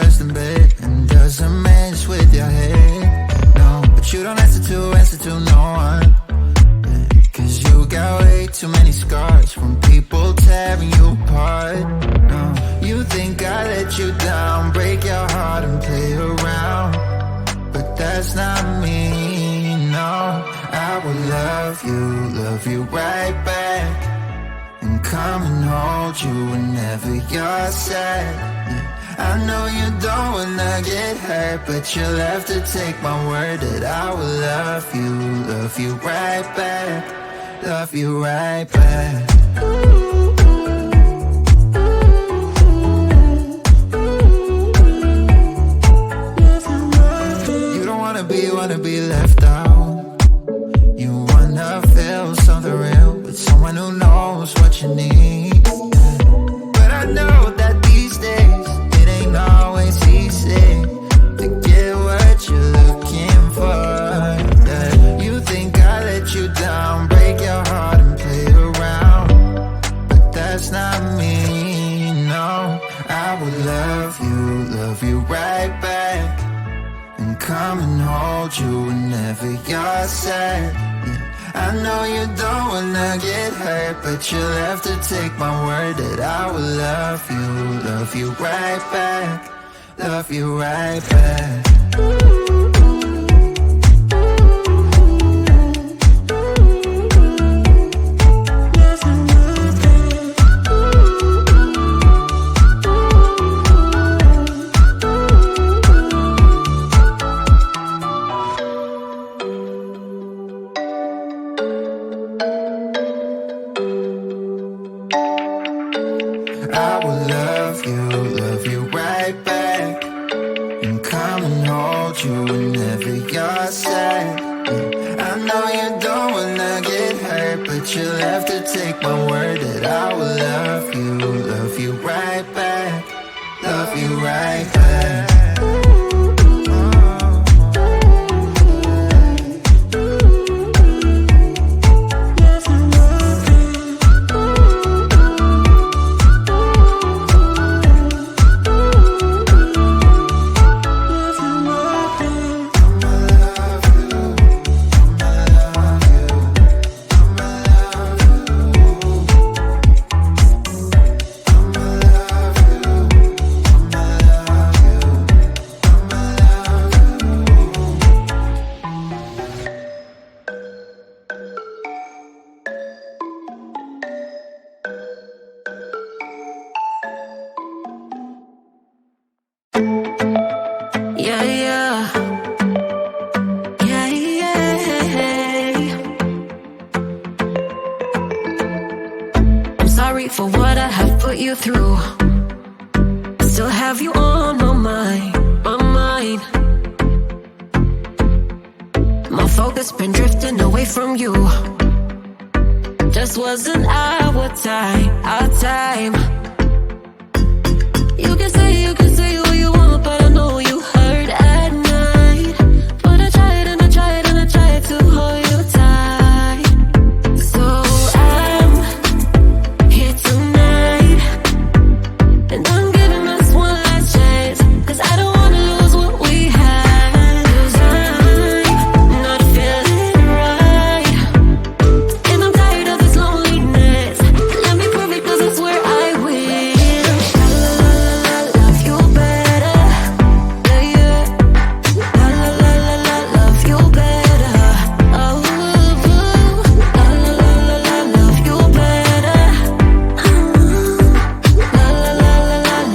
first in bed and doesn't mess with your head. No, but you don't answer to no one. Cause you got way too many scars from people tearing you apart. No, you think I let you down, break your heart and play around. But that's not me, no. I will love you right back. And come and hold you whenever you're sad. I know you don't wanna get hurt, but you'll have to take my word that I will love you right back. Love you right back. You don't wanna be left out. You wanna feel something real with someone who knows what you need. But I know that these days it ain't always easy to get what you're looking for. Yeah. You think I let you down, break your heart and play around, but that's not me, no. I will love you right back. And come and hold you whenever you're sad. Yeah. I know you don't wanna get hurt, but you'll have to take my word that I will love you right back. Love you right back. I will love you right back. And come and hold you whenever you're sad. Yeah. I know you don't wanna get hurt, but you'll have to take my word that I will love you right back. Love you right back. For what I have put you through, still have you on my mind. My focus been drifting away from you. Just wasn't our time. You can say what you want, but I know you hurt at night. But I tried and I tried and I tried to hold you tight. So I'm here tonight, and I'm giving us one last chance, 'cause I don't wanna lose what we had. 'Cause I'm not feeling right, and I'm tired of this loneliness. Let me prove it, 'cause I swear I will. Love you better, yeah. Love you better. Oh, love you better.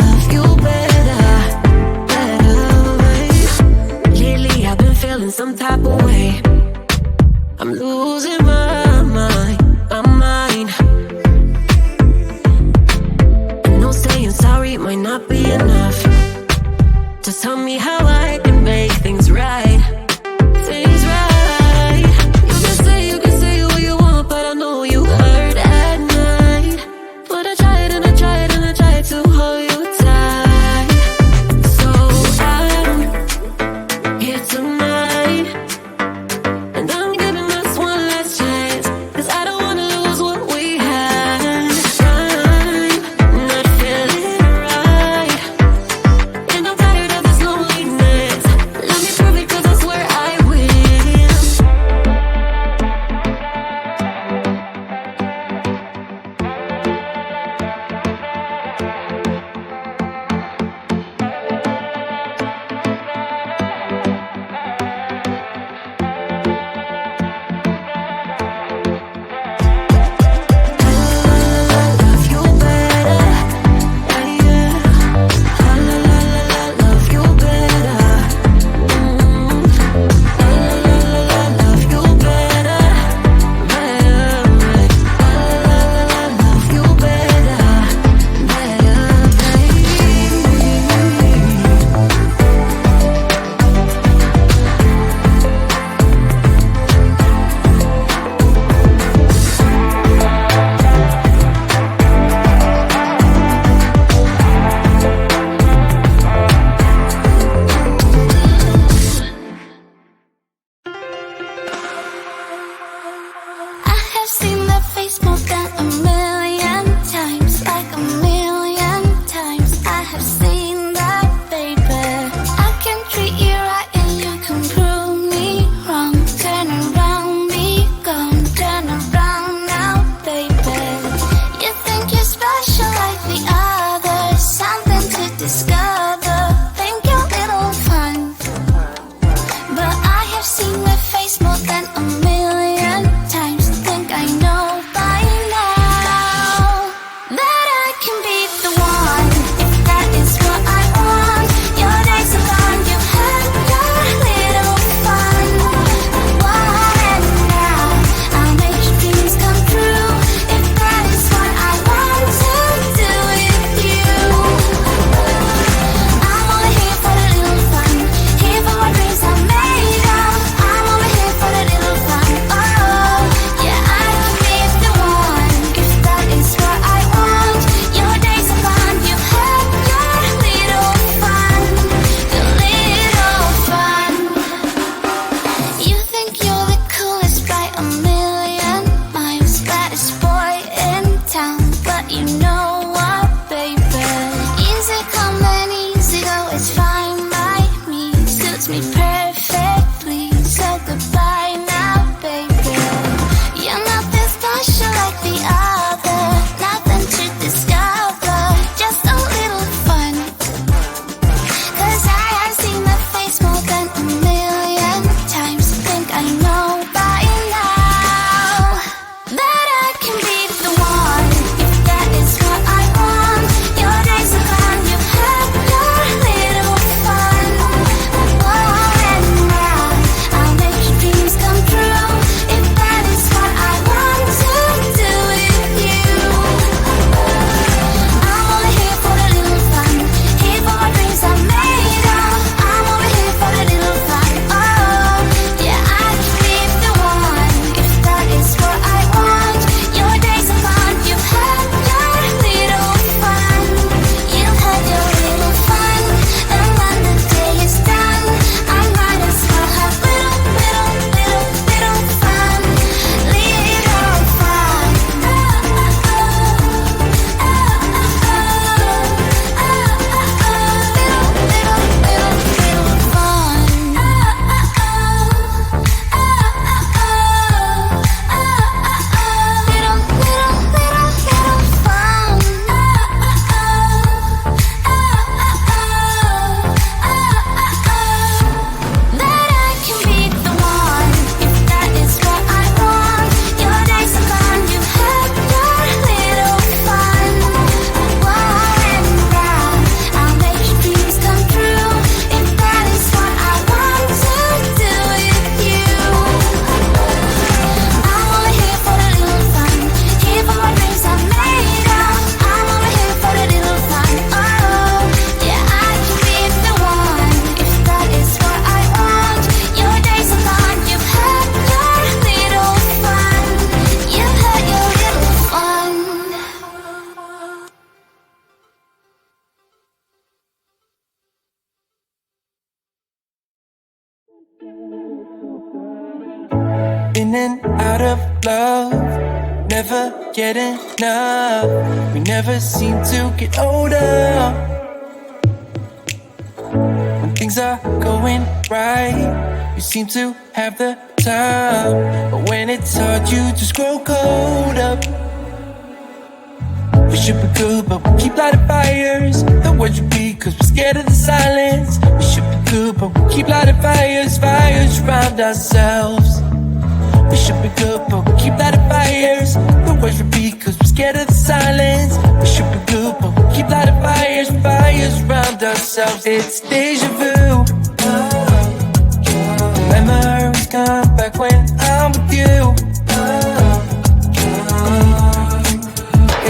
Love you better. Lately I've been feeling some type of way. I'm losing my mind. I know saying sorry might not be enough. Just tell me how I can make things right. You can say what you want, but I know you hurt at night. But I tried and I tried and I tried to hold you tight. So I'm here tonight, and I'm giving us one last In and out of love, never get enough. We never seem to get older. When things are going right, you seem to have the time. But when it's hard, you just grow colder. We should be good, but we keep lighting fires. The words repeat, cause we're scared of the silence. We should be good, but we keep lighting fires, fires around ourselves. We should be good, but we keep lighting fires. The words repeat, cause we're scared of the silence. We should be good, but we keep lighting fires, fires around ourselves. It's deja vu. Memories come back when I'm with you.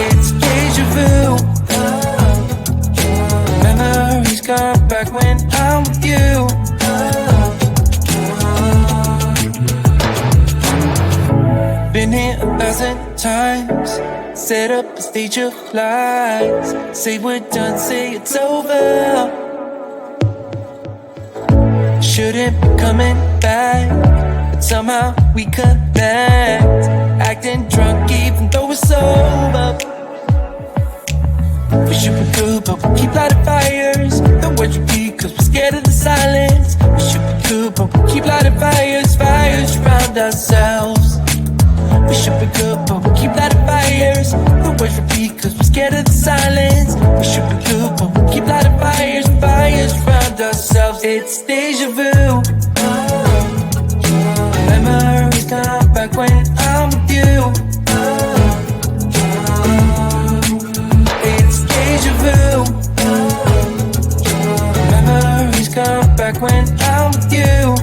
It's deja vu. Memories come back when I'm with you. Been here 1,000 times. Set up a stage of lies. Say we're done, say it's over. Shouldn't be coming back, but somehow we connect. Acting drunk even though we're sober. We should be good, but we keep lighting fires. The words repeat, cause we're scared of the silence. We should be good, but we keep lighting fires, fires around ourselves. We should be good, but we keep lighting fires. The words repeat, cause we're scared of the silence. We should be good, but we keep lighting fires, fires around ourselves. It's deja vu. Memories come back when I'm with you. It's deja vu. Memories come back when I'm with you.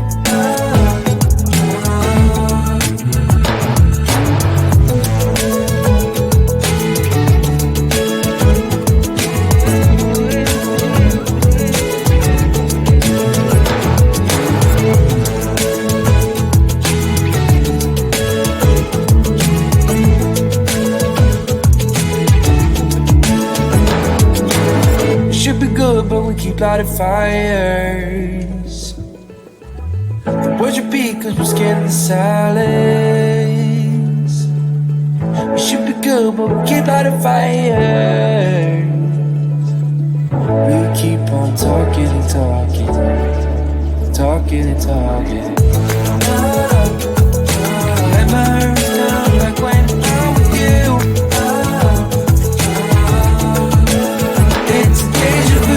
But we keep lighting fires. The words repeat cause we're scared of the silence. We should be good, but we keep lighting fires. We keep on talking and talking, talking and talking. Memories come back when I'm with you. It's deja vu.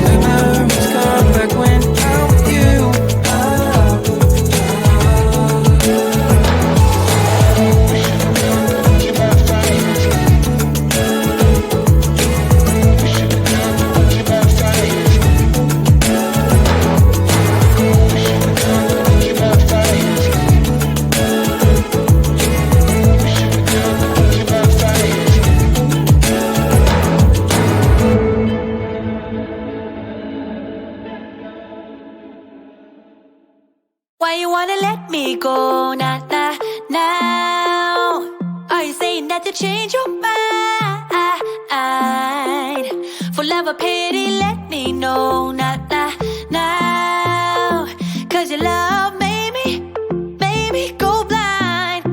Memories come back when I'm with you. Why you wanna let me go now? Are you saying that you change your mind? For love or pity, let me know now. Cause your love made me go blind.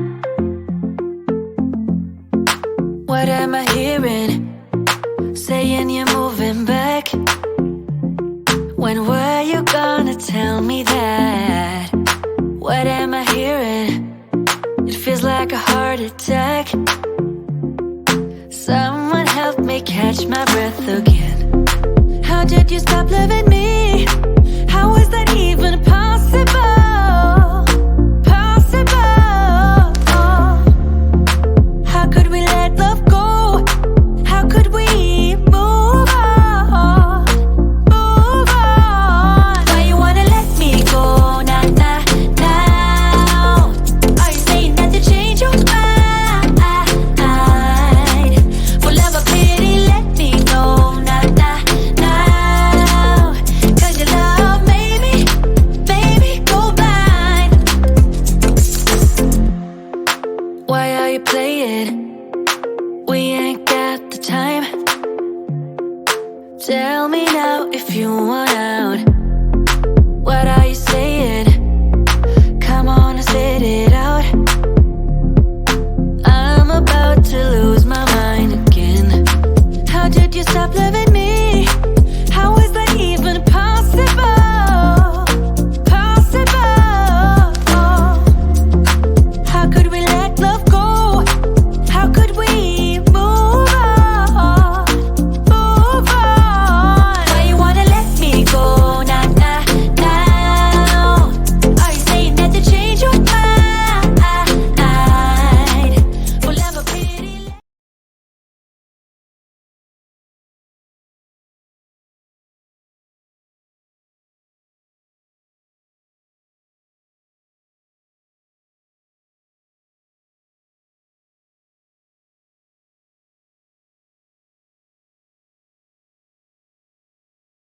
What am I hearing? Saying you're moving back. When were you gonna tell me that? What am I hearing? It feels like a heart attack. Someone help me catch my breath again. How did you stop loving me?